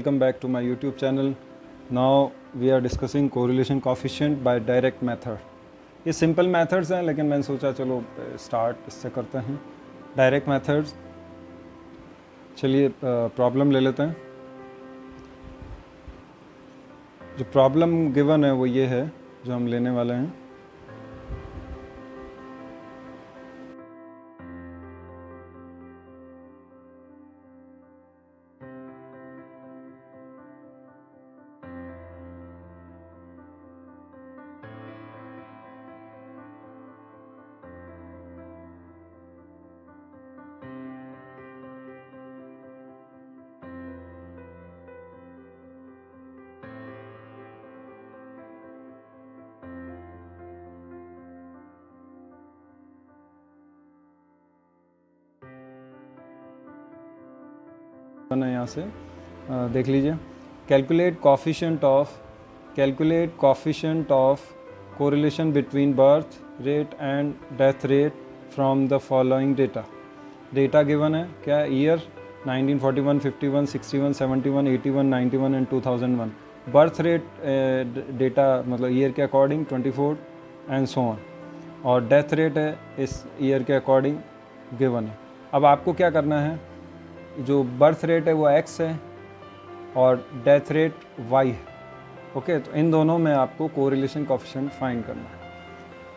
Welcome back to my YouTube channel. Now we are discussing correlation coefficient by direct method. ये simple methods हैं लेकिन मैंने सोचा चलो स्टार्ट इससे करते हैं डायरेक्ट मेथड्स. चलिए प्रॉब्लम ले लेते हैं. जो प्रॉब्लम गिवन है वो ये है जो हम लेने वाले हैं. यहाँ से देख लीजिए. Calculate coefficient of correlation between birth rate and death rate from the following data. Data given है क्या? Year 1941, 51, 61, 71, 81, 91 and 2001. Birth rate data मतलब ईयर के अकॉर्डिंग 24 एंड सो ऑन. और डेथ रेट है इस ईयर के अकॉर्डिंग गिवन है. अब आपको क्या करना है, जो बर्थ रेट है वो x है और डेथ रेट y है. ओके, तो इन दोनों में आपको कोरिलेशन कोफिशिएंट फाइंड करना है.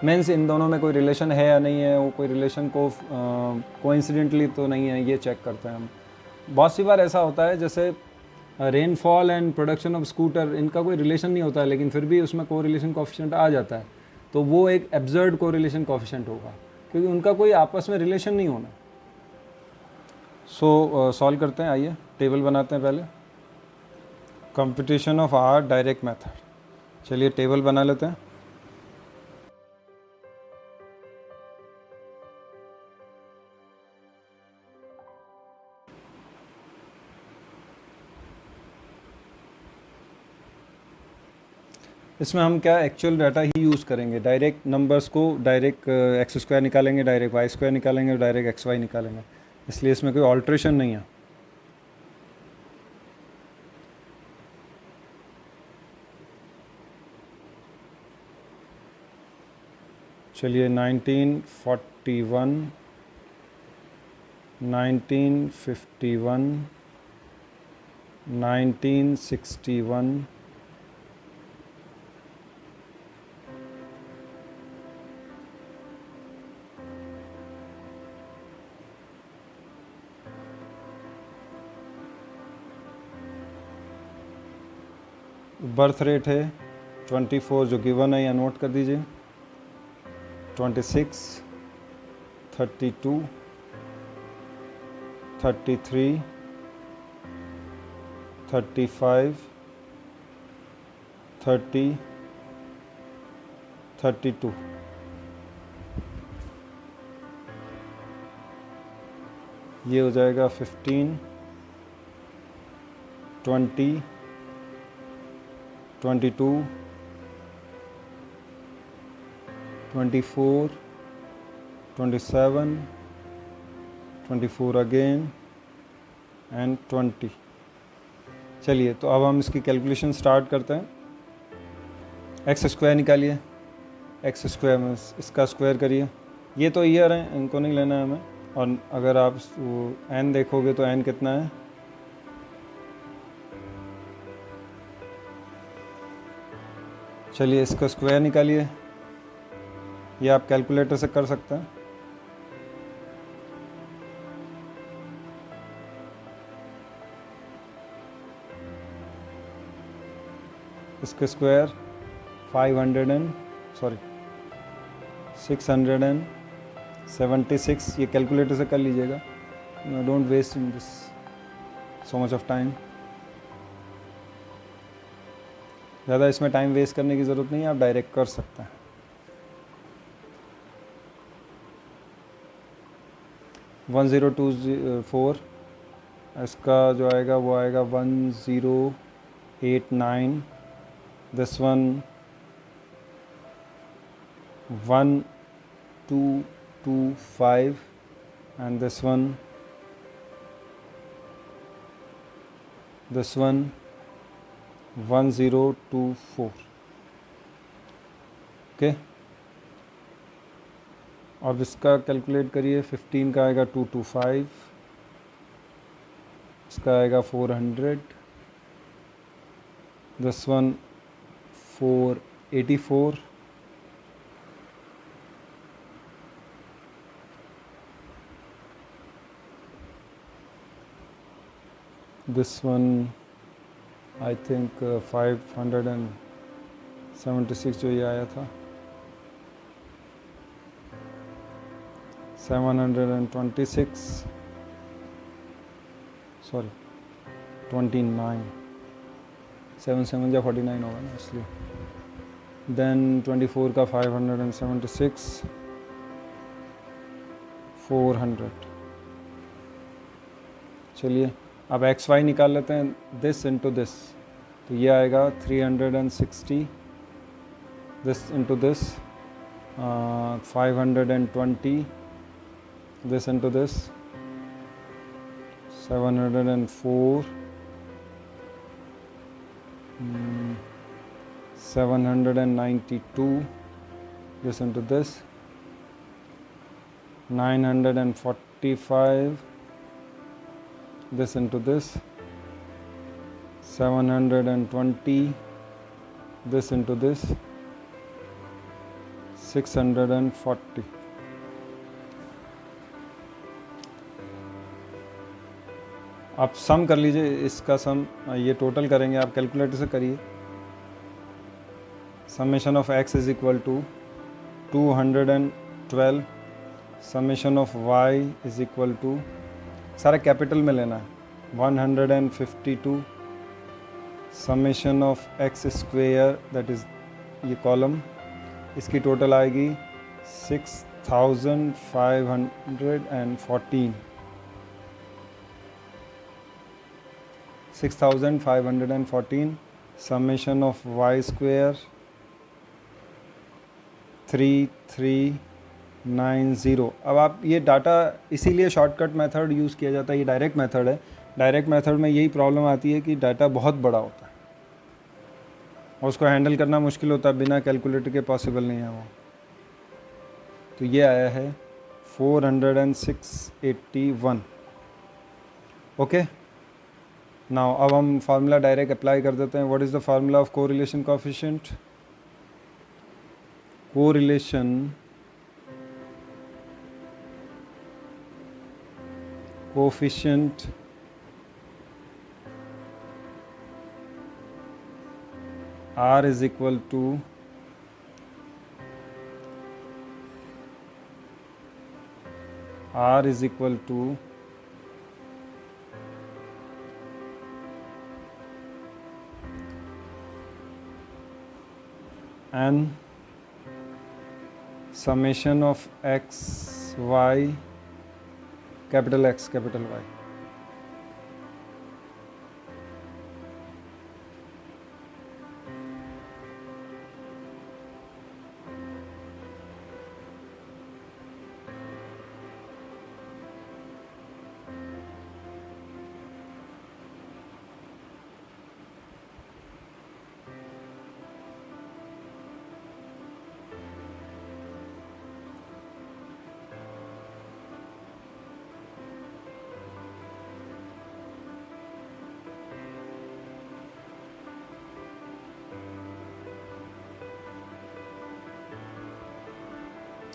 मीन्स इन दोनों में कोई रिलेशन है या नहीं है, वो कोई रिलेशन कोइंसिडेंटली तो नहीं है, ये चेक करते हैं हम. बहुत सी बार ऐसा होता है जैसे rainfall and production of scooter, इनका कोई रिलेशन नहीं होता है लेकिन फिर भी उसमें कोरिलेशन कोफिशिएंट आ जाता है. तो वो एक एब्सर्ड कोरिलेशन कोफिशिएंट होगा क्योंकि उनका कोई आपस में रिलेशन नहीं होना. सॉल्व करते हैं. आइए टेबल बनाते हैं पहले. Computation of or direct method. चलिए टेबल बना लेते हैं. इसमें हम क्या एक्चुअल डाटा ही यूज़ करेंगे. डायरेक्ट नंबर्स को डायरेक्ट एक्स स्क्वायर निकालेंगे, डायरेक्ट वाई स्क्वायर निकालेंगे, डायरेक्ट एक्स वाई निकालेंगे. इसलिए इसमें कोई ऑल्ट्रेशन नहीं है. चलिए 1941, 1951, 1961, बर्थ रेट है 24 जो गिवन है या नोट कर दीजिए. 26, 32, 33, 35, 30, 32. ये हो जाएगा 15, 20, 22, 24, 27, 24 अगेन एंड 20. चलिए तो अब हम इसकी कैलकुलेशन स्टार्ट करते हैं. एक्स स्क्वायर निकालिए. एक्स स्क्वायर में इसका स्क्वायर करिए. ये तो ईयर हैं, इनको नहीं लेना है हमें. और अगर आप एन देखोगे तो एन कितना है? चलिए इसका स्क्वायर निकालिए. ये आप कैलकुलेटर से कर सकते हैं. इसके स्क्वायर 676. ये कैलकुलेटर से कर लीजिएगा. Don't waste in this so much of time. ज़्यादा इसमें टाइम वेस्ट करने की ज़रूरत नहीं है, आप डायरेक्ट कर सकते हैं. 1024. इसका जो आएगा वो आएगा 1089. This one 1225 and this one this one 1024. Okay, अब इसका कैलकुलेट करिए। 15 का आएगा 225, इसका आएगा 400, this one 484, this one I think 576 जो ये आया था, 726, सॉरी 29, 7 7 या 49 होगा ना इसलिए। देन 24 का 576, 400। चलिए अब एक्स वाई निकाल लेते हैं, दिस इंटू दिस, तो ये आएगा 360, this into this 520, this into this 704, 792, this into this 945, this into this 720, this into this 640। आप सम कर लीजिए इसका सम, ये टोटल करेंगे आप कैलकुलेटर से करिए। Summation of x is equal to 212, summation of y is equal to, सारा कैपिटल में लेना है, 152, summation of x square that is ये कॉलम, इसकी टोटल आएगी 6514, 6514, समेशन ऑफ y स्क्वेयर 3390। अब आप ये डाटा, इसीलिए शॉर्टकट मेथड यूज़ किया जाता है, ये डायरेक्ट मेथड है। डायरेक्ट मेथड में यही प्रॉब्लम आती है कि डाटा बहुत बड़ा होता है और उसको हैंडल करना मुश्किल होता है, बिना कैलकुलेटर के पॉसिबल नहीं है वो। तो ये आया है 40681। ओके, नाउ अब हम फार्मूला डायरेक्ट अप्लाई कर देते हैं। What is the formula of correlation coefficient? Correlation coefficient R is equal to n summation of x y capital X capital Y।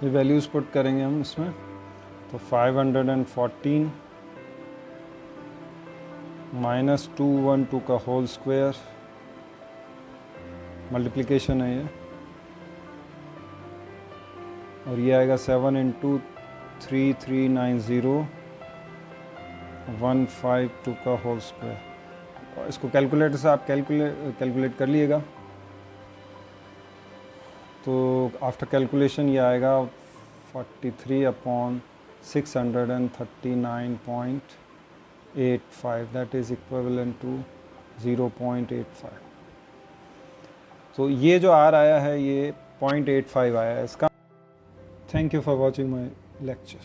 ये वैल्यूज़ पुट करेंगे हम इसमें, तो 514 माइनस 212 का होल स्क्वायर, मल्टीप्लिकेशन है ये, और ये आएगा 7 इंटू 3390 152 का होल स्क्वायर। इसको कैलकुलेटर से आप कैलकुलेट कर लीजिएगा। तो आफ्टर कैलकुलेशन ये आएगा 43/639.85, दैट इज़ इक्विवेलेंट टू 0.85। तो ये जो आर आया है ये 0.85 आया है इसका। Thank you for watching my lecture.